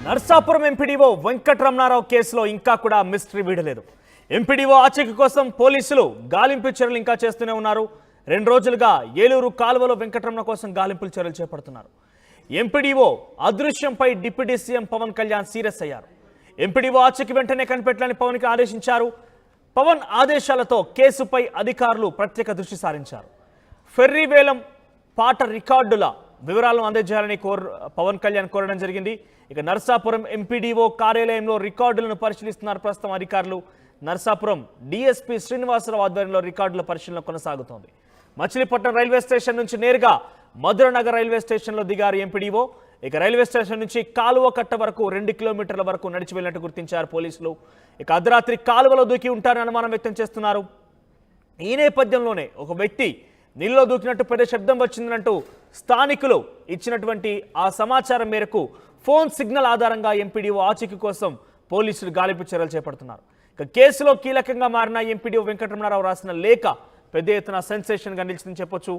Narsapuram MPDO Venkataramanarao కేసులో ఇంకా కూడా మిస్టరీ వీడలేదు. ఎంపీడీఓ ఆచూకీ కోసం పోలీసులు గాలింపు చర్యలు ఇంకా చేస్తూనే ఉన్నారు. 2 రోజులుగా ఏలూరు కాలువలో వెంకటరమణ కోసం గాలింపుల చర్యలు చేపడుతున్నారు. ఎంపీడీఓ అదృశ్యంపై deputy CM Pawan Kalyan serious అయ్యారు. ఎంపీడీఓ ఆచూకీ వెంటనే కనిపెట్టాలని పవన్కి ఆదేశించారు. పవన్ ఆదేశాలతో కేసుపై అధికారులు ప్రత్యేక దృష్టి సారించారు. ఫెర్రీ వేలం పాట రికార్డుల వివరాలను అందజేయాలని పవన్ కళ్యాణ్ కోరడం జరిగింది. ఇక నర్సాపురం ఎంపీడీఓ కార్యాలయంలో రికార్డులను పరిశీలిస్తున్నారు ప్రస్తుతం అధికారులు. నర్సాపురం డీఎస్పీ శ్రీనివాసరావు ఆధ్వర్యంలో రికార్డుల పరిశీలన కొనసాగుతోంది. మచిలీపట్నం రైల్వే స్టేషన్ నుంచి నేరుగా మధురనగర్ రైల్వే స్టేషన్లో దిగారు ఎంపీడీఓ. ఇక రైల్వే స్టేషన్ నుంచి కాలువ కట్ట వరకు 2 కిలోమీటర్ల వరకు నడిచి వెళ్ళినట్టు గుర్తించారు పోలీసులు. ఇక అర్ధరాత్రి కాలువలో దూకి ఉంటారని అనుమానం వ్యక్తం చేస్తున్నారు. ఈ నేపథ్యంలోనే ఒక వ్యక్తి నీళ్ళలో దూకినట్టు పెద్ద శబ్దం వచ్చిందంటూ స్థానికులు ఇచ్చినటువంటి ఆ సమాచారం మేరకు ఫోన్ సిగ్నల్ ఆధారంగా ఎంపీడీఓ ఆచూకీ కోసం పోలీసులు గాలింపు చర్యలు చేపడుతున్నారు. ఇక కేసులో కీలకంగా మారిన ఎంపీడీఓ వెంకటరమణారావు రాసిన లేఖ పెద్ద ఎత్తున సెన్సేషన్గా నిలిచిందని చెప్పొచ్చు.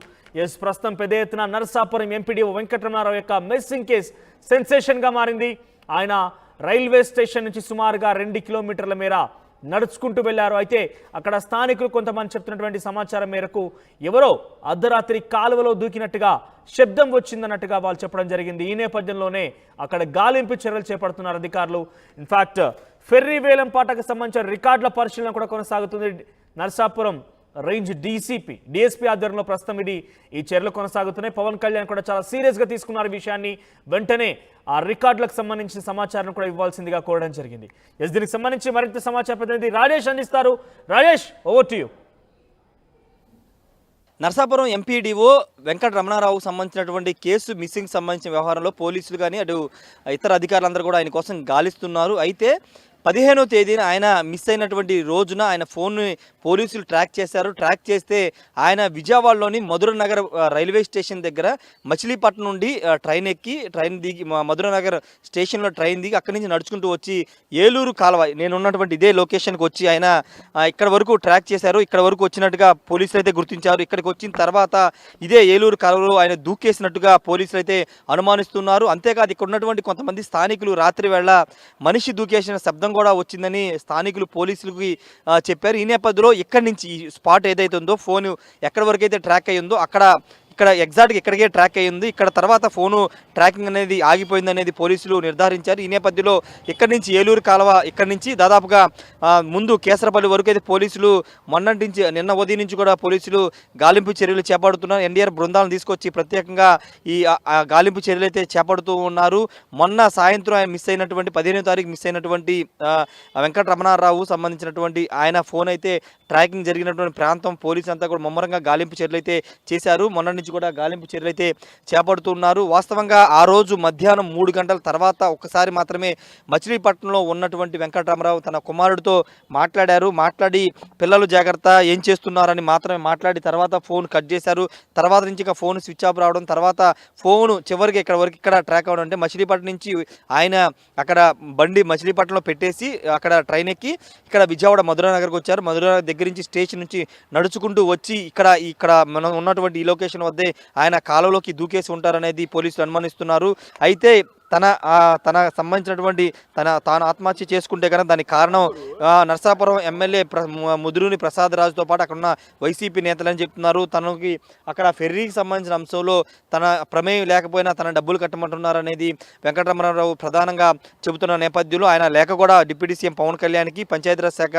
ప్రస్తుతం పెద్ద ఎత్తున నర్సాపురం ఎంపీడీఓ వెంకటరమణారావు యొక్క మిస్సింగ్ కేసు సెన్సేషన్గా మారింది. ఆయన రైల్వే స్టేషన్ నుంచి సుమారుగా 2 కిలోమీటర్ల మేర నడుచుకుంటూ వెళ్లారు. అయితే అక్కడ స్థానికులు కొంతమంది చెప్తున్నటువంటి సమాచారం మేరకు ఎవరో అర్ధరాత్రి కాలువలో దూకినట్టుగా శబ్దం వచ్చిందన్నట్టుగా వాళ్ళు చెప్పడం జరిగింది. ఈ నేపథ్యంలోనే అక్కడ గాలింపు చర్యలు చేపడుతున్నారు అధికారులు. ఇన్ఫాక్ట్ ఫెర్రీ వేలం పాటకు సంబంధించిన రికార్డుల పరిశీలన కూడా కొనసాగుతుంది. నర్సాపురం రేంజ్ డిఎస్పీ ఆధ్వర్యంలో ప్రస్తుతం ఈ చర్యలు కొనసాగుతున్నాయి. పవన్ కళ్యాణ్ కూడా చాలా సీరియస్గా తీసుకున్నారు విషయాన్ని. వెంటనే ఆ రికార్డులకు సంబంధించిన సమాచారం కూడా ఇవ్వాల్సిందిగా కోరడం జరిగింది. దీనికి సంబంధించి మరింత సమాచార ప్రతినిధి రాజేష్ అందిస్తారు. Rajesh, over to you. Narsapuram MPDO వెంకటరమణారావుకు సంబంధించినటువంటి కేసు మిస్సింగ్ సంబంధించిన వ్యవహారంలో పోలీసులు కానీ అటు ఇతర అధికారులందరూ కూడా ఆయన కోసం గాలిస్తున్నారు. అయితే 15వ తేదీన ఆయన మిస్ అయినటువంటి రోజున ఆయన ఫోన్ని పోలీసులు ట్రాక్ చేశారు. ట్రాక్ చేస్తే ఆయన విజయవాడలోని మధురనగర్ రైల్వే స్టేషన్ దగ్గర మచిలీపట్నం నుండి ట్రైన్ దిగి మధురనగర్ స్టేషన్లో ట్రైన్ దిగి అక్కడి నుంచి నడుచుకుంటూ వచ్చి ఏలూరు కాలువ నేనున్నటువంటి ఇదే లొకేషన్కి వచ్చి ఆయన ఇక్కడ వరకు ట్రాక్ చేశారు. ఇక్కడ వరకు వచ్చినట్టుగా పోలీసులు అయితే గుర్తించారు. ఇక్కడికి వచ్చిన తర్వాత ఇదే ఏలూరు కాలువలో ఆయన దూకేసినట్టుగా పోలీసులు అయితే అనుమానిస్తున్నారు. అంతేకాదు ఇక్కడ ఉన్నటువంటి కొంతమంది స్థానికులు రాత్రి వేళ మనిషి దూకేసిన శబ్దం కూడా వచ్చిందని స్థానికులు పోలీసులకి చెప్పారు. ఈ నేపథ్యంలో ఇక్కడి నుంచి ఈ స్పాట్ ఏదైతే ఉందో ఫోన్ ఎక్కడి వరకు అయితే ట్రాక్ అయ్యిందో ఇక్కడ ఎగ్జాక్ట్గా ఇక్కడికే ట్రాక్ అయ్యింది. ఇక్కడ తర్వాత ఫోను ట్రాకింగ్ అనేది ఆగిపోయింది అనేది పోలీసులు నిర్ధారించారు. ఈ నేపథ్యంలో ఇక్కడి నుంచి ఏలూరు కాలువ ఇక్కడి నుంచి దాదాపుగా ముందు కేసరపల్లి వరకు అయితే పోలీసులు నిన్న ఉదయం నుంచి కూడా పోలీసులు గాలింపు చర్యలు చేపడుతున్నారు. ఎన్డీఆర్ బృందాలను తీసుకొచ్చి ప్రత్యేకంగా ఈ గాలింపు చర్యలు అయితే చేపడుతూ ఉన్నారు. మొన్న సాయంత్రం ఆయన మిస్ అయినటువంటి 15వ తారీఖు మిస్ అయినటువంటి వెంకటరమణారావు సంబంధించినటువంటి ఆయన ఫోన్ అయితే ట్రాకింగ్ జరిగినటువంటి ప్రాంతం పోలీసు అంతా కూడా ముమ్మరంగా గాలింపు చర్యలు అయితే చేశారు. మొన్న నుంచి కూడా గాలింపు చర్యలు అయితే చేపడుతున్నారు. వాస్తవంగా ఆ రోజు మధ్యాహ్నం 3 గంటల తర్వాత ఒక్కసారి మాత్రమే మచిలీపట్నంలో ఉన్నటువంటి వెంకటరమణారావు తన కుమారుడితో మాట్లాడి పిల్లలు జాగ్రత్త ఏం చేస్తున్నారని మాత్రమే మాట్లాడి తర్వాత ఫోన్ కట్ చేశారు. తర్వాత నుంచి ఇక ఫోన్ స్విచ్ ఆఫ్ రావడం, తర్వాత ఫోన్ చివరికి ఇక్కడ ట్రాక్ అవ్వడం. అంటే మచిలీపట్నం నుంచి ఆయన అక్కడ బండి మచిలీపట్నంలో పెట్టేసి అక్కడ ట్రైన్ ఎక్కి ఇక్కడ విజయవాడ మధురనగర్కి వచ్చారు. మధురనగర్ దగ్గర నుంచి స్టేషన్ నుంచి నడుచుకుంటూ వచ్చి ఇక్కడ మనం ఉన్నటువంటి ఈ లొకేషన్ వద్దే ఆయన కాలువలోకి దూకేసి ఉంటారనేది పోలీసులు అనుమానిస్తున్నారు. అయితే తన సంబంధించినటువంటి తాను ఆత్మహత్య చేసుకుంటే కనుక దానికి కారణం నర్సాపురం ఎమ్మెల్యే ముదురుని ప్రసాద్ రాజుతో పాటు అక్కడ ఉన్న వైసీపీ నేతలని చెప్తున్నారు. తనకి అక్కడ ఫెర్రీకి సంబంధించిన అంశంలో తన ప్రమేయం లేకపోయినా తన డబ్బులు కట్టమంటున్నారు అనేది వెంకటరమణారావు ప్రధానంగా చెబుతున్న నేపథ్యంలో ఆయన లేఖ కూడా డిప్యూటీ సీఎం పవన్ కళ్యాణ్కి పంచాయతీరాజ్ శాఖ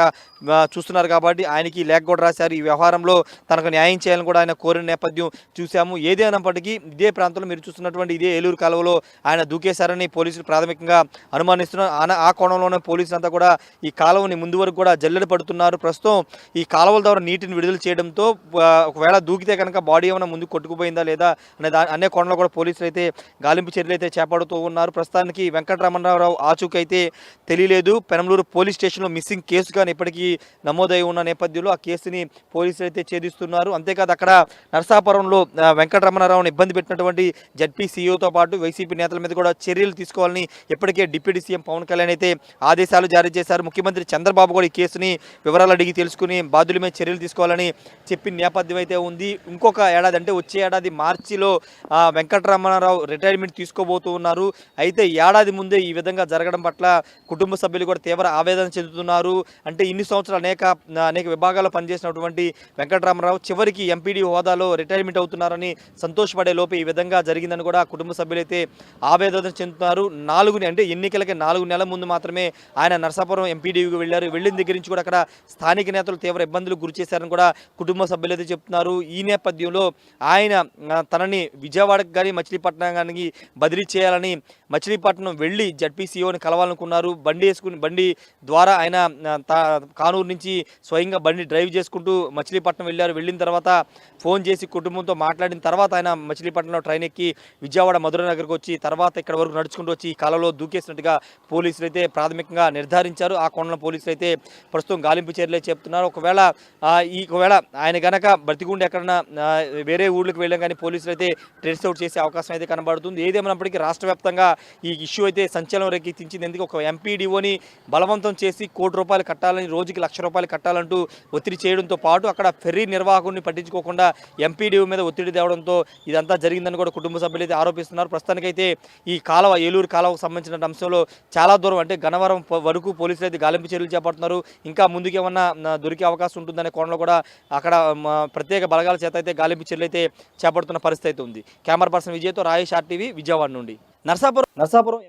చూస్తున్నారు కాబట్టి ఆయనకి లేఖ కూడా రాశారు. ఈ వ్యవహారంలో తనకు న్యాయం చేయాలని కూడా ఆయన కోరిన నేపథ్యం చూసాము. ఏదైనప్పటికీ ఇదే ప్రాంతంలో మీరు చూస్తున్నటువంటి ఇదే ఏలూరు కాలువలో ఆయన దూకేశారని పోలీసులు ప్రాథమికంగా అనుమానిస్తున్నారు. ఆ కోణంలోనే పోలీసులు అంతా కూడా ఈ కాలువని ముందు వరకు కూడా జల్లెడ పడుతున్నారు. ప్రస్తుతం ఈ కాలువల ద్వారా నీటిని విడుదల చేయడంతో ఒకవేళ దూకితే కనుక బాడీ ఏమైనా ముందు కొట్టుకుపోయిందా లేదా అనే కోణంలో కూడా పోలీసులు అయితే గాలింపు చర్యలు అయితే చేపడుతూ ఉన్నారు. ప్రస్తుతానికి వెంకటరమణారావు ఆచూకీ అయితే తెలియలేదు. పెనంలూరు పోలీస్ స్టేషన్లో మిస్సింగ్ కేసు కానీ ఇప్పటికీ నమోదై ఉన్న నేపథ్యంలో ఆ కేసుని పోలీసులు అయితే ఛేదిస్తున్నారు. అంతేకాదు అక్కడ నర్సాపురంలో వెంకటరమణారావుని ఇబ్బంది పెట్టినటువంటి జడ్పీ సీఈఓతో పాటు వైసీపీ నేతల మీద కూడా చర్యలు తీసుకోవాలని ఇప్పటికే డిప్యూటీ సీఎం పవన్ కళ్యాణ్ అయితే ఆదేశాలు జారీ చేశారు. ముఖ్యమంత్రి చంద్రబాబు కూడా ఈ కేసుని వివరాలు అడిగి తెలుసుకుని బాధ్యుల మీద చర్యలు తీసుకోవాలని చెప్పిన నేపథ్యం అయితే ఉంది. ఇంకొక ఏడాది అంటే వచ్చే ఏడాది మార్చిలో వెంకటరమణారావు రిటైర్మెంట్ తీసుకోబోతూ ఉన్నారు. అయితే ఏడాది ముందే ఈ విధంగా జరగడం పట్ల కుటుంబ సభ్యులు కూడా తీవ్ర ఆవేదన చెందుతున్నారు. అంటే ఇన్ని సంవత్సరాలు అనేక విభాగాల్లో పనిచేసినటువంటి వెంకటరామరావు చివరికి ఎంపీడీ హోదాలో రిటైర్మెంట్ అవుతున్నారని సంతోషపడే లోపే ఈ విధంగా జరిగిందని కూడా కుటుంబ సభ్యులైతే ఆవేదన చెందుతున్నారు. అంటే ఎన్నికలకి 4 నెలల ముందు మాత్రమే ఆయన నరసాపురం ఎంపీడీకి వెళ్ళారు. వెళ్ళిన దగ్గర నుంచి కూడా అక్కడ స్థానిక నేతలు తీవ్ర ఇబ్బందులకు గురి చేశారని కూడా కుటుంబ సభ్యులైతే చెప్తున్నారు. ఈ నేపథ్యంలో ఆయన తనని విజయవాడకు కానీ మచిలీపట్నం కానీ బదిలీ చేయాలని మచిలీపట్నం వెళ్ళి జడ్పీసీఓని కలవాలనుకున్నారు. బండి ద్వారా ఆయన కానూరు నుంచి స్వయంగా బండి డ్రైవ్ చేసుకుంటూ మచిలీపట్నం వెళ్ళారు. వెళ్ళిన తర్వాత ఫోన్ చేసి కుటుంబంతో మాట్లాడిన తర్వాత ఆయన మచిలీపట్నంలో ట్రైన్ ఎక్కి విజయవాడ మధుర నగర్కి వచ్చి తర్వాత ఇక్కడ వరకు నడుచుకుంటూ వచ్చి ఈ కాలంలో దూకేసినట్టుగా పోలీసులు అయితే ప్రాథమికంగా నిర్ధారించారు. ఆ కోణంలో పోలీసులు అయితే ప్రస్తుతం గాలింపు చర్యలే చెప్తున్నారు. ఒకవేళ ఆయన గనక బ్రతికుండి ఎక్కడన్నా వేరే ఊళ్ళకి వెళ్ళాం కానీ పోలీసులు అయితే ట్రేస్ అవుట్ చేసే అవకాశం అయితే కనబడుతుంది. ఏదేమైనప్పటికీ రాష్ట్ర వ్యాప్తంగా ఈ ఇష్యూ అయితే సంచలనం రేకెత్తించింది. ఎందుకు ఒక ఎంపీడీఓని బలవంతం చేసి ₹1,00,00,000 కట్టాలని, రోజుకి ₹1,00,000 కట్టాలంటూ ఒత్తిడి చేయడంతో పాటు అక్కడ ఫెర్రీ నిర్వాహకుడిని పట్టించుకోకుండా ఎంపీడీఓ మీద ఒత్తిడి తేవడంతో ఇదంతా జరిగిందని కూడా కుటుంబ సభ్యులు అయితే ఆరోపిస్తున్నారు. ప్రస్తుతానికైతే ఈ ఏలూరు కాలువకు సంబంధించిన అంశంలో చాలా దూరం అంటే గన్నవరం వరకు పోలీసులు అయితే గాలింపు చర్యలు చేపడుతున్నారు. ఇంకా ముందుకు ఏమన్నా దొరికే అవకాశం ఉంటుందనే కోణంలో కూడా అక్కడ ప్రత్యేక బలగాల చేత అయితే గాలింపు చర్యలు అయితే చేపడుతున్న పరిస్థితి అయితే ఉంది. కెమెరా పర్సన్ విజయ్తో రాయేష్ RTV విజయవాడ నుండి. నరసాపురం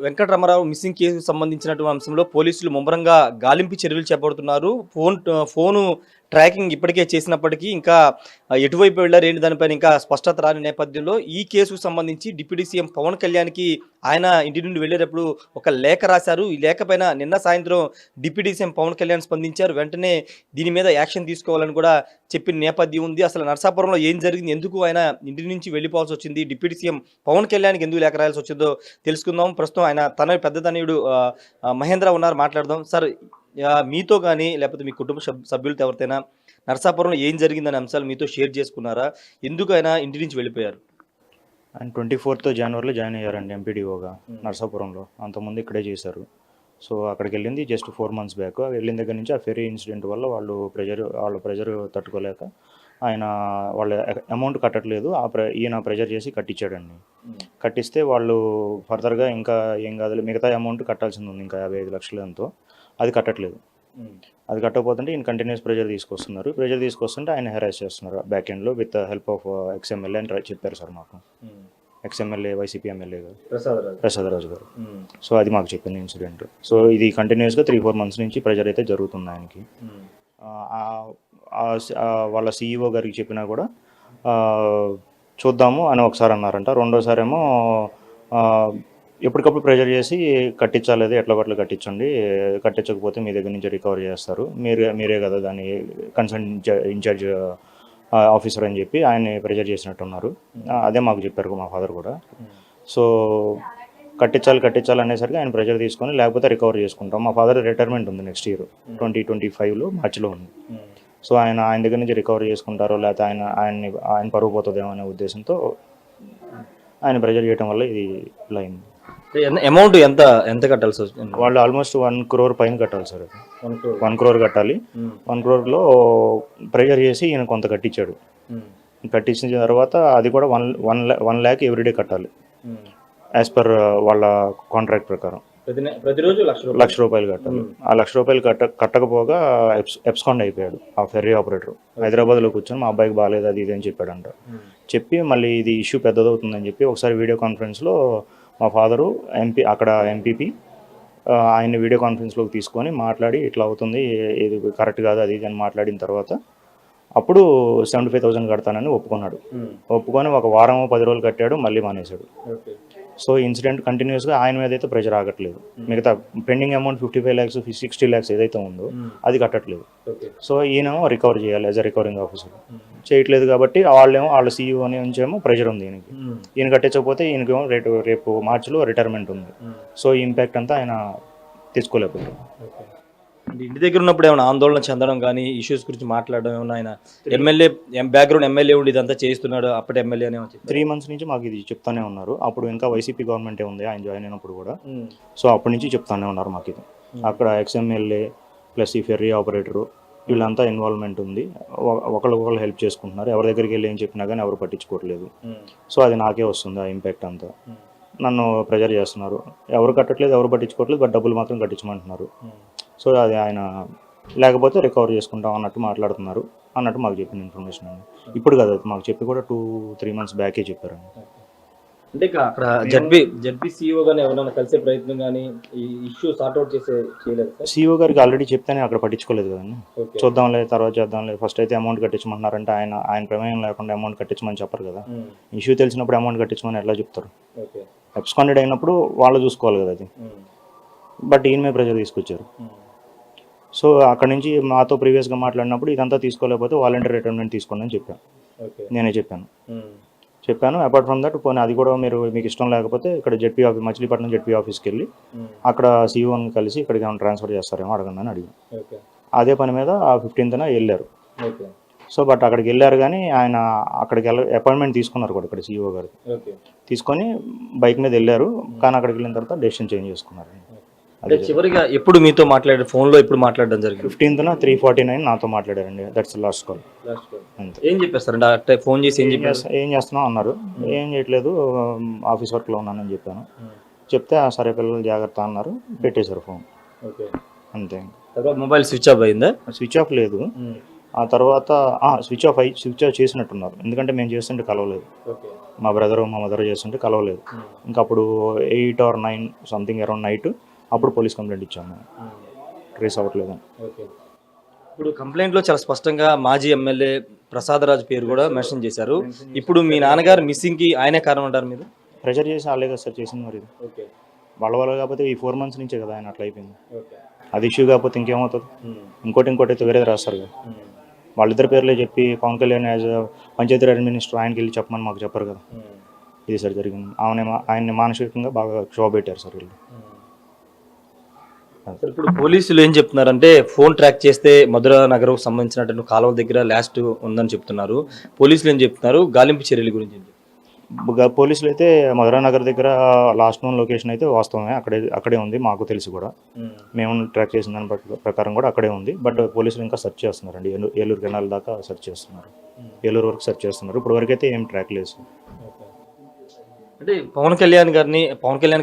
వెంకటరమణారావు మిస్సింగ్ కేసుకు సంబంధించినటువంటి అంశంలో పోలీసులు ముమ్మరంగా గాలింపు చర్యలు చేపడుతున్నారు. ఫోను ట్రాకింగ్ ఇప్పటికే చేసినప్పటికీ ఇంకా ఎటువైపు వెళ్ళారు ఏంటి దానిపైన ఇంకా స్పష్టత రాని నేపథ్యంలో ఈ కేసుకు సంబంధించి డిప్యూటీ సీఎం పవన్ కళ్యాణ్కి ఆయన ఇంటి నుండి వెళ్ళేటప్పుడు ఒక లేఖ రాశారు. ఈ లేఖ పైన నిన్న సాయంత్రం డిప్యూటీ సీఎం పవన్ కళ్యాణ్ స్పందించారు. వెంటనే దీని మీద యాక్షన్ తీసుకోవాలని కూడా చెప్పిన నేపథ్యం ఉంది. అసలు నరసాపురంలో ఏం జరిగింది, ఎందుకు ఆయన ఇంటి నుంచి వెళ్ళిపోవాల్సి వచ్చింది, డిప్యూటీ సీఎం పవన్ కళ్యాణ్కి ఎందుకు లేఖ రాయాల్సి వచ్చిందో తెలుసుకుందాం. ప్రస్తుతం ఆయన తన పెద్ద తనయుడు మహేంద్ర ఉన్నారు, మాట్లాడదాం. సార్, మీతో కానీ లేకపోతే మీ కుటుంబ సభ్యులతో ఎవరితోనైనా నరసాపురంలో ఏం జరిగిందనే అంశాలు మీతో షేర్ చేసుకున్నారా? ఎందుకు ఆయన ఇంటి నుంచి వెళ్ళిపోయారు? ఆయన 24th January జాయిన్ అయ్యారండి ఎంపీడీఓగా నరసాపురంలో. అంతకుముందు ఇక్కడే చేశారు. సో అక్కడికి వెళ్ళింది జస్ట్ 4 months బ్యాక్. వెళ్ళిన దగ్గర నుంచి ఆ ఫెరీ ఇన్సిడెంట్ వల్ల వాళ్ళ ప్రెజర్ తట్టుకోలేక ఆయన వాళ్ళ అమౌంట్ కట్టట్లేదు. ఈయన ప్రెజర్ చేసి కట్టించాడండి. కట్టిస్తే వాళ్ళు ఫర్దర్గా ఇంకా ఏం కాదు మిగతా అమౌంట్ కట్టాల్సింది ఉంది, ఇంకా 55 లక్షలు ఎంతో, అది కట్టట్లేదు. అది కట్టకపోతుంటే ఈయన కంటిన్యూస్ ప్రెజర్ తీసుకొస్తుంటే ఆయన హెరాస్ చేస్తున్నారు బ్యాక్ ఎండ్లో విత్ హెల్ప్ ఆఫ్ ఎక్స్ఎమ్మెల్యే అని చెప్పారు సార్ మాకు. ఎక్స్ఎమ్మెల్యే వైసీపీ ఎమ్మెల్యే గారు ప్రసాదరాజు గారు. సో అది మాకు చెప్పింది ఇన్సిడెంట్. సో ఇది కంటిన్యూస్గా 3-4 months నుంచి ప్రెజర్ అయితే జరుగుతుంది ఆయనకి. వాళ్ళ CEO గారికి చెప్పినా కూడా చూద్దాము అని ఒకసారి అన్నారంట. రెండోసారి ఏమో ఎప్పటికప్పుడు ప్రెజర్ చేసి కట్టించాలేదు, ఎట్లా కట్టించండి, కట్టించకపోతే మీ దగ్గర నుంచి రికవర్ చేస్తారు, మీరే కదా దాని కన్సర్న్ ఇన్ఛార్జ్ ఆఫీసర్ అని చెప్పి ఆయన్ని ప్రెజర్ చేసినట్టున్నారు. అదే మాకు చెప్పారు మా ఫాదర్ కూడా. సో కట్టించాలి అనేసరికి ఆయన ప్రెజర్ తీసుకొని లేకపోతే రికవర్ చేసుకుంటాం. మా ఫాదర్ రిటైర్మెంట్ ఉంది నెక్స్ట్ ఇయర్ 2025 మార్చిలో ఉంది. సో ఆయన దగ్గర నుంచి రికవర్ చేసుకుంటారో లేకపోతే ఆయన పరుగు పోతుందేమో అనే ఉద్దేశంతో ఆయన ప్రెజర్ చేయడం వల్ల ఇది ఇలా అయింది. అమౌంట్ ఎంత కట్టాల్సి వస్తుంది? వాళ్ళు ఆల్మోస్ట్ 1 crore పైన కట్టాలి సార్. 1 crore కట్టాలి. 1 crore ప్రెజర్ చేసి ఈయన కొంత కట్టించాడు. కట్టించిన తర్వాత అది కూడా 1 lakh ఎవ్రీడే కట్టాలి యాజ్ పర్ వాళ్ళ కాంట్రాక్ట్ ప్రకారం. ప్రతిరోజు ₹1,00,000 కట్టాలి. ఆ ₹1,00,000 కట్టకపోగా ఎబ్స్కాండ్ అయిపోయాడు ఆ ఫెర్రీ ఆపరేటర్. హైదరాబాద్లో కూర్చొని మా అబ్బాయికి బాగాలేదు అది ఇది అని చెప్పాడంట. చెప్పి మళ్ళీ ఇది ఇష్యూ పెద్దదవుతుందని చెప్పి ఒకసారి వీడియో కాన్ఫరెన్స్లో మా ఫాదరు అక్కడ ఎంపీపీ ఆయన్ని వీడియో కాన్ఫరెన్స్లోకి తీసుకొని మాట్లాడి ఇట్లా అవుతుంది, ఇది కరెక్ట్ కాదు అది ఇది అని మాట్లాడిన తర్వాత అప్పుడు 75,000 కడతానని ఒప్పుకున్నాడు. ఒప్పుకొని ఒక వారం 10 రోజులు కట్టాడు, మళ్ళీ మానేశాడు. సో ఇన్సిడెంట్ కంటిన్యూస్గా ఆయన మీద అయితే ప్రెజర్ ఆగట్లేదు. మిగతా పెండింగ్ అమౌంట్ 55 lakhs 60 lakhs ఏదైతే ఉందో అది కట్టట్లేదు. సో ఈయనేమో రికవర్ చేయాలి యాజ్ అ రికవరింగ్ ఆఫీసర్, చేయట్లేదు కాబట్టి వాళ్ళ CEO నుంచేమో ప్రెజర్ ఉంది ఈయనకి. ఈయన కట్టించకపోతే ఈయనకేమో రేపు మార్చిలో రిటైర్మెంట్ ఉంది. సో ఈ ఇంపాక్ట్ అంతా ఆయన తీసుకోలేకపోయారు. ఇంటి దగ్గర ఉన్నప్పుడు ఏమైనా ఆందోళన చెందడం కానీ ఇష్యూస్ గురించి మాట్లాడడం ఏమైనా ఆయన ఎమ్మెల్యే బ్యాక్గ్రౌండ్ ఎమ్మెల్యే ఉండి ఇదంతా చేస్తున్నాడు అప్పటి ఎమ్మెల్యే అనే 3 months నుంచి మాకు ఇది చెప్తానే ఉన్నారు. అప్పుడు ఇంకా వైసీపీ గవర్నమెంటే ఉంది ఆయన జాయిన్ అయినప్పుడు కూడా. సో అప్పటి నుంచి చెప్తానే ఉన్నారు మాకు ఇది. అక్కడ ఎక్స్ఎమ్మెల్యే ప్లస్ ఈ ఫెర్రీ ఆపరేటరు వీళ్ళంతా ఇన్వాల్వ్మెంట్ ఉంది. ఒకళ్ళు హెల్ప్ చేసుకుంటున్నారు. ఎవరి దగ్గరికి వెళ్ళి ఏం చెప్పినా కానీ ఎవరు పట్టించుకోవట్లేదు. సో అది నాకే వస్తుంది ఆ ఇంపాక్ట్ అంతా. నన్ను ప్రెజర్ చేస్తున్నారు. ఎవరు కట్టట్లేదు, ఎవరు పట్టించుకోవట్లేదు, బట్ డబ్బులు మాత్రం కట్టించమంటున్నారు. సో అది ఆయన లేకపోతే రికవర్ చేసుకుంటాం అన్నట్టు మాట్లాడుతున్నారు అన్నట్టు మాకు చెప్పిన ఇన్ఫర్మేషన్ అండి. ఇప్పుడు కదా మాకు చెప్పి కూడా 2-3 months బ్యాకే చెప్పారండి. అంటే అక్కడ జడ్పీ సీఈఓ గానీ ఎవరైనా కలిసే ప్రయత్నం కానీ ఈ ఇష్యూ సార్ట్అవుట్ చేయలేదు. సీఈఓ గారికి ఆల్రెడీ చెప్తేనే అక్కడ పట్టించుకోలేదు కదండి. చూద్దాంలే తర్వాత చేద్దాంలే, ఫస్ట్ అయితే అమౌంట్ కట్టించమంటున్నారంటే ఆయన ప్రమేయం లేకుండా అమౌంట్ కట్టించమని చెప్పరు కదా. ఇష్యూ తెలిసినప్పుడు అమౌంట్ కట్టించమని ఎట్లా చెప్తారు? అబ్స్కాండెడ్ అయినప్పుడు వాళ్ళు చూసుకోవాలి కదా అది. బట్ ఈయన మీద ప్రెజర్ తీసుకొచ్చారు. సో అక్కడ నుంచి మాతో ప్రీవియస్గా మాట్లాడినప్పుడు ఇదంతా తీసుకోలేకపోతే వాలంటీర్ రిటైర్మెంట్ తీసుకోండి అని చెప్పాను. నేనే చెప్పాను. అపార్ట్ ఫ్రమ్ దట్ పోనీ అది కూడా మీకు ఇష్టం లేకపోతే ఇక్కడ జడ్పీ ఆఫీస్ మచిలీపట్నం జడ్పీ ఆఫీస్కి వెళ్ళి అక్కడ సీఈఓని కలిసి ఇక్కడికి ఏమైనా ట్రాన్స్ఫర్ చేస్తారేమో అడగండి అని అడిగాను. అదే పని మీద ఆ 15th వెళ్ళారు. సో బట్ అక్కడికి వెళ్ళారు కానీ ఆయన అక్కడికి అపాయింట్మెంట్ తీసుకున్నారు కూడా ఇక్కడ సీఈఓ గారు. తీసుకొని బైక్ మీద వెళ్ళారు కానీ అక్కడికి వెళ్ళిన తర్వాత డెసిషన్ చేంజ్ చేసుకున్నారు. అంటే చివరిగా ఎప్పుడు మీతో మాట్లాడారు? ఫోన్లో ఎప్పుడు మాట్లాడడం జరిగింది? 15th 3:49 నాతో మాట్లాడారండి. That's last call. ఏం చెప్పేస్తారండి? ఫోన్ చేసి ఏం చేస్తున్నావు అన్నారు. ఏం చేయట్లేదు, ఆఫీస్ వర్క్లో ఉన్నానని చెప్పాను. చెప్తే సరే పిల్లలు జాగ్రత్త అన్నారు. పెట్టేశారు ఫోన్. అంతే. మొబైల్ స్విచ్ ఆఫ్ అయిందా? స్విచ్ ఆఫ్ లేదు. ఆ తర్వాత స్విచ్ ఆఫ్ చేసినట్టున్నారు. ఎందుకంటే మేము చేస్తుంటే కలవలేదు. మా బ్రదరు మా మదర్ చేస్తుంటే కలవలేదు. ఇంకా అప్పుడు 8 or 9 సంథింగ్ అరౌండ్ నైట్ అప్పుడు పోలీస్ కంప్లైంట్ ఇచ్చాము. ట్రేస్ అవ్వట్లేదు. ఇప్పుడు కంప్లైంట్లో చాలా స్పష్టంగా మాజీ ఎమ్మెల్యే ప్రసాదరాజు పేరు కూడా మెన్షన్ చేశారు. ఇప్పుడు మీ నాన్నగారు మిస్సింగ్కి ఆయనే కారణం అంటారు మీరు? ప్రెషర్ చేసి వాళ్ళే కదా సార్ చేసింది. మరి వాళ్ళ కాకపోతే ఈ 4 months నుంచే కదా ఆయన అట్లా అయిపోయింది. అది ఇష్యూ కాకపోతే ఇంకేమవుతుంది? ఇంకోటి అయితే వేరేది రాస్తారు కదా. వాళ్ళిద్దరి పేర్లే చెప్పి పవన్ కళ్యాణ్ యాజ్ పంచాయతీరాజ్ మినిస్టర్ ఆయనకి వెళ్ళి చెప్పమని మాకు చెప్పరు కదా. ఇది సార్ జరిగింది. ఆయన్ని మానసికంగా బాగా క్షోభ పెట్టారు సార్ వీళ్ళు. ఇప్పుడు పోలీసులు ఏం చెప్తున్నారంటే ఫోన్ ట్రాక్ చేస్తే మధుర నగరం సంబంధించినటువంటి కాలువ దగ్గర లాస్ట్ ఉందని చెప్తున్నారు. పోలీసులు ఏం చెప్తున్నారు గాలింపు చర్యల గురించి? పోలీసులు అయితే మధురా నగర్ దగ్గర లాస్ట్ నోన్ లొకేషన్ అయితే వాస్తవమే, అక్కడే ఉంది. మాకు తెలిసి కూడా మేము ట్రాక్ చేసిన దాని ప్రకారం కూడా అక్కడే ఉంది. బట్ పోలీసులు ఇంకా సెర్చ్ చేస్తున్నారండి. ఏలూరు కెనాల్ దాకా సెర్చ్ చేస్తున్నారు. ఏలూరు వరకు సెర్చ్ చేస్తున్నారు. ఇప్పుడు వరకు అయితే ఏం ట్రాక్ లేదు. అంటే పవన్ కళ్యాణ్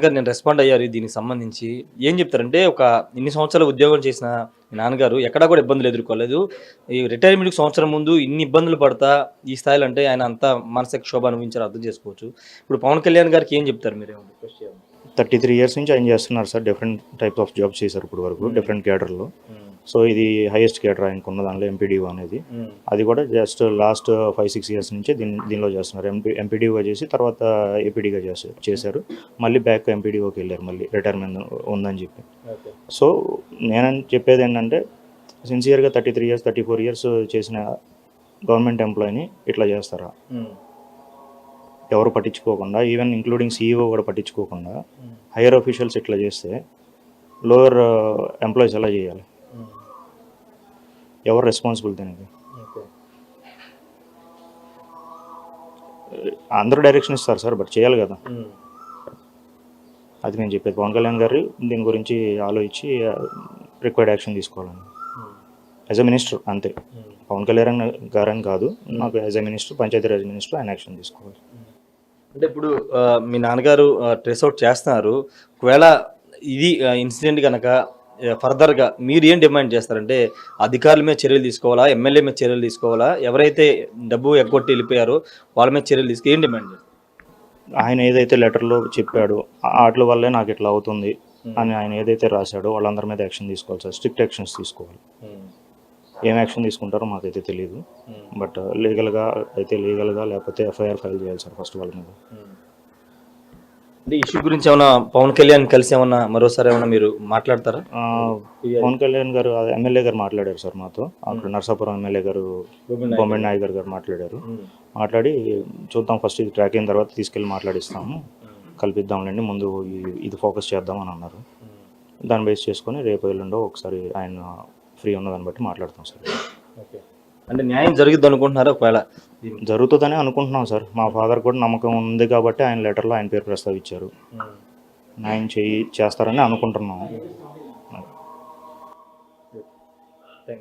గారు నేను రెస్పాండ్ అయ్యారు దీనికి సంబంధించి ఏం చెప్తారంటే, ఒక ఇన్ని సంవత్సరాలు ఉద్యోగం చేసిన మీ నాన్నగారు ఎక్కడా కూడా ఇబ్బందులు ఎదుర్కోలేదు. ఈ రిటైర్మెంట్కి సంవత్సరం ముందు ఇన్ని ఇబ్బందులు పడతా ఈ స్థాయిలో అంటే ఆయన అంతా మానసిక క్షోభ అనుభవించారు, అర్థం చేసుకోవచ్చు. ఇప్పుడు పవన్ కళ్యాణ్ గారికి ఏం చెప్తారు మీరు? 33 years నుంచి ఆయన చేస్తున్నారు sir. Different types of jobs చేశారు ఇప్పుడు వరకు డిఫరెంట్ క్యాడర్లో. సో ఇది హైయెస్ట్ క్యాడర్ ఆయనకు ఉన్న దానిలో ఎంపీడీఓ అనేది. అది కూడా జస్ట్ లాస్ట్ 5-6 years నుంచే దీనిలో చేస్తున్నారు. ఎంపీడీఓగా చేసి తర్వాత ఏపీడీగా చేశారు. మళ్ళీ బ్యాక్ ఎంపీడీఓకి వెళ్ళారు. మళ్ళీ రిటైర్మెంట్ ఉందని చెప్పి. సో నేను చెప్పేది ఏంటంటే సిన్సియర్గా 33 years 34 years చేసిన గవర్నమెంట్ ఎంప్లాయీని ఇట్లా చేస్తారా? ఎవరు పట్టించుకోకుండా, ఈవెన్ ఇంక్లూడింగ్ సీఈఓ కూడా పట్టించుకోకుండా హైయర్ ఆఫీషియల్స్ ఇట్లా చేస్తే లోవర్ ఎంప్లాయీస్ ఎలా చేయాలి? ఎవరు రెస్పాన్సిబుల్ దానికి? అందరూ డైరెక్షన్ ఇస్తారు సార్, బట్ చేయాలి కదా. అది నేను చెప్పేది. పవన్ కళ్యాణ్ గారు దీని గురించి ఆలోచించి రిక్వైర్డ్ యాక్షన్ తీసుకోవాలని యాజ్ ఎ మినిస్టర్ అంతే. పవన్ కళ్యాణ్ గారని కాదు, నాకు as a minister, Panchayati Raj minister ఆయన యాక్షన్ తీసుకోవాలి. అంటే ఇప్పుడు మీ నాన్నగారు ట్రేస్ అవుట్ చేస్తున్నారు. ఒకవేళ ఇది ఇన్సిడెంట్ కనుక ఫర్దర్గా మీరు ఏం డిమాండ్ చేస్తారంటే అధికారుల మీద చర్యలు తీసుకోవాలా, ఎమ్మెల్యే మీద చర్యలు తీసుకోవాలా, ఎవరైతే డబ్బు ఎగ్గొట్టి వెళ్ళిపోయారో వాళ్ళ మీద చర్యలు తీసుకు ఏం డిమాండ్ చేస్తారు? ఆయన ఏదైతే లెటర్లో చెప్పాడో వాటి వల్లే నాకు ఇట్లా అవుతుంది అని ఆయన ఏదైతే రాశాడో వాళ్ళందరి మీద యాక్షన్ తీసుకోవాలి సార్. స్ట్రిక్ట్ యాక్షన్స్ తీసుకోవాలి. ఏం యాక్షన్ తీసుకుంటారో మాకైతే తెలియదు. బట్ లీగల్గా లేకపోతే ఎఫ్ఐఆర్ ఫైల్ చేయాలి సార్ ఫస్ట్ వాళ్ళ మీద. అంటే ఇష్యూ గురించి ఏమైనా పవన్ కళ్యాణ్ కలిసి ఏమన్నా మరోసారి ఏమన్నా మీరు మాట్లాడతారా? పవన్ కళ్యాణ్ గారు ఎమ్మెల్యే గారు మాట్లాడారు సార్ మాతో. అక్కడ నర్సాపురం ఎమ్మెల్యే గారు బొమ్మిడి నాయక్ గారు మాట్లాడి చూద్దాం, ఫస్ట్ ఇది ట్రాక్ అయిన తర్వాత తీసుకెళ్ళి మాట్లాడిస్తాము, కల్పిద్దాంలేండి, ముందు ఇది ఫోకస్ చేద్దాం అని అన్నారు. దాన్ని బేస్ చేసుకొని రేపు ఎల్లుండో ఒకసారి ఆయన ఫ్రీ ఉన్న దాన్ని బట్టి మాట్లాడతాం సార్. ఓకే, అంటే న్యాయం జరుగుద్ది అనుకుంటున్నారా? ఒకవేళ జరుగుతుందని అనుకుంటున్నాం సార్. మా ఫాదర్ కూడా నమ్మకం ఉంది కాబట్టి ఆయన లెటర్లో ఆయన పేరు ప్రస్తావించారు. న్యాయం చేస్తారని అనుకుంటున్నాం.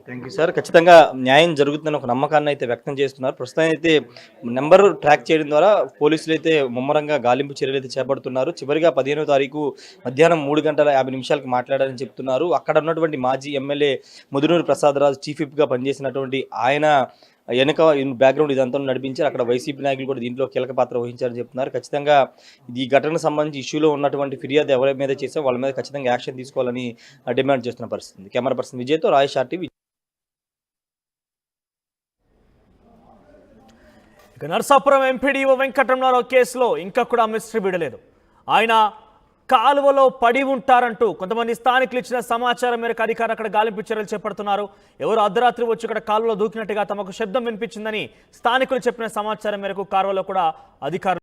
Thank you sir. ఖచ్చితంగా న్యాయం జరుగుతుందని ఒక నమ్మకాన్ని అయితే వ్యక్తం చేస్తున్నారు. ప్రస్తుతం అయితే నెంబర్ ట్రాక్ చేయడం ద్వారా పోలీసులు అయితే ముమ్మరంగా గాలింపు చర్యలు అయితే చేపడుతున్నారు. చివరిగా 15వ తారీఖు మధ్యాహ్నం 3:50 మాట్లాడారని చెప్తున్నారు. అక్కడ ఉన్నటువంటి మాజీ ఎమ్మెల్యే ముదునూరు ప్రసాదరాజు చీఫ్ విప్గా పనిచేసినటువంటి ఆయన వెనక బ్యాక్గ్రౌండ్ ఇదంతా నడిపించారు. అక్కడ వైసీపీ నాయకులు కూడా దీంట్లో కీలక పాత్ర వహించారని చెప్తున్నారు. ఖచ్చితంగా ఈ ఘటనకు సంబంధించి ఇష్యూలో ఉన్నటువంటి ఫిర్యాదు ఎవరి మీద చేసో వాళ్ళ మీద ఖచ్చితంగా యాక్షన్ తీసుకోవాలని డిమాండ్ చేస్తున్న పరిస్థితి. కెమెరా పర్సన్ విజయ్తో రాయేష్ ఆర్టీవీ. ఇక నర్సాపురం ఎంపీడీఓ వెంకటరమణారావు కేసులో ఇంకా కూడా మిస్టరీ వీడలేదు. ఆయన కాలువలో పడి ఉంటారంటూ కొంతమంది స్థానికులు ఇచ్చిన సమాచారం మేరకు అధికారులు అక్కడ గాలింపు చర్యలు చేపడుతున్నారు. ఎవరు అర్ధరాత్రి వచ్చి ఇక్కడ కాలువలో దూకినట్టుగా తమకు శబ్దం వినిపించిందని స్థానికులు చెప్పిన సమాచారం మేరకు కాలువలో కూడా అధికారులు